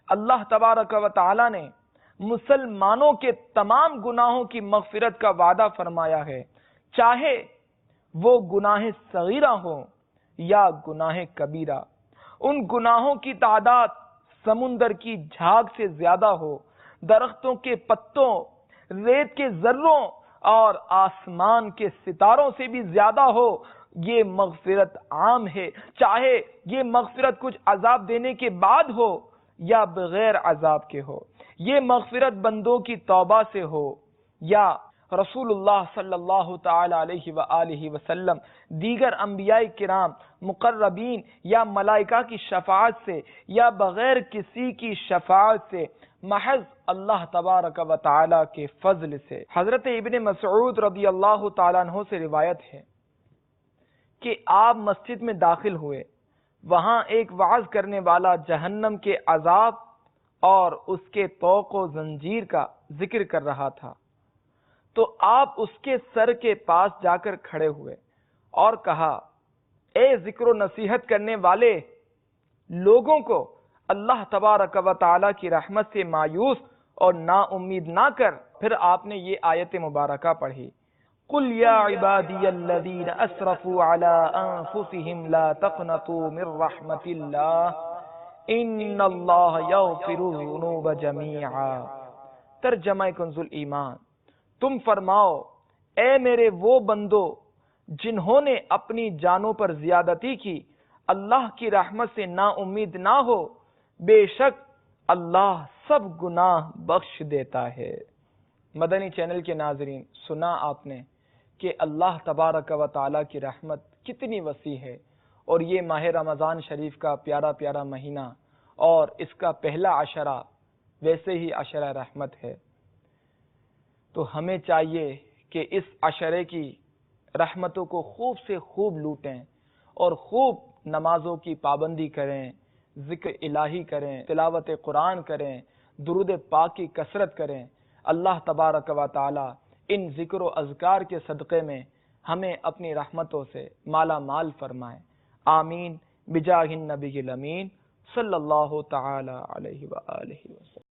اللہ تبارک و تعالی نے مسلمانوں کے تمام گناہوں کی مغفرت کا وعدہ فرمایا ہے، چاہے وہ گناہ صغیرہ ہوں یا گناہ کبیرہ۔ ان گناہوں کی تعداد سمندر کی جھاگ سے زیادہ ہو، درختوں کے پتوں، ریت کے ذروں اور آسمان کے ستاروں سے بھی زیادہ ہو، یہ مغفرت عام ہے، چاہے یہ مغفرت کچھ عذاب دینے کے بعد ہو یا بغیر عذاب کے ہو، یہ مغفرت بندوں کی توبہ سے ہو یا رسول اللہ صلی اللہ تعالی علیہ وآلہ وسلم، دیگر انبیاء کرام، مقربین یا ملائکہ کی شفاعت سے یا بغیر کسی کی شفاعت سے، محض اللہ تبارک و تعالی کے فضل سے۔ حضرت ابن مسعود رضی اللہ تعالیٰ عنہ سے روایت ہے کہ آپ مسجد میں داخل ہوئے، وہاں ایک وعظ کرنے والا جہنم کے عذاب اور اس کے طوق و زنجیر کا ذکر کر رہا تھا، تو آپ اس کے سر کے پاس جا کر کھڑے ہوئے اور کہا، اے ذکر و نصیحت کرنے والے لوگوں کو، اللہ تبارک و تعالی کی رحمت سے مایوس اور نا امید نہ کر۔ پھر آپ نے یہ آیت مبارکہ پڑھی، قُلْ يَا عِبَادِيَ الَّذِينَ أَسْرَفُوا عَلَىٰ أَنفُسِهِمْ لَا تَقْنَطُوا مِن رَحْمَةِ اللَّهِ إِنَّ اللَّهَ يَغْفِرُ الذُّنُوبَ جَمِيعًا۔ ترجمہ کنز ایمان، تم فرماؤ، اے میرے وہ بندو جنہوں نے اپنی جانوں پر زیادتی کی، اللہ کی رحمت سے نا امید نہ ہو، بے شک اللہ سب گناہ بخش دیتا ہے۔ مدنی چینل کے ناظرین، سنا آپ نے کہ اللہ تبارک و تعالی کی رحمت کتنی وسیع ہے، اور یہ ماہ رمضان شریف کا پیارا پیارا مہینہ اور اس کا پہلا عشرہ ویسے ہی عشرہ رحمت ہے، تو ہمیں چاہیے کہ اس عشرے کی رحمتوں کو خوب سے خوب لوٹیں اور خوب نمازوں کی پابندی کریں، ذکر الہی کریں، تلاوت قرآن کریں، درود پاک کی کثرت کریں۔ اللہ تبارک و تعالی ان ذکر و اذکار کے صدقے میں ہمیں اپنی رحمتوں سے مالا مال فرمائے، آمین بجاہ النبی الامین صلی اللہ تعالی علیہ وآلہ وسلم۔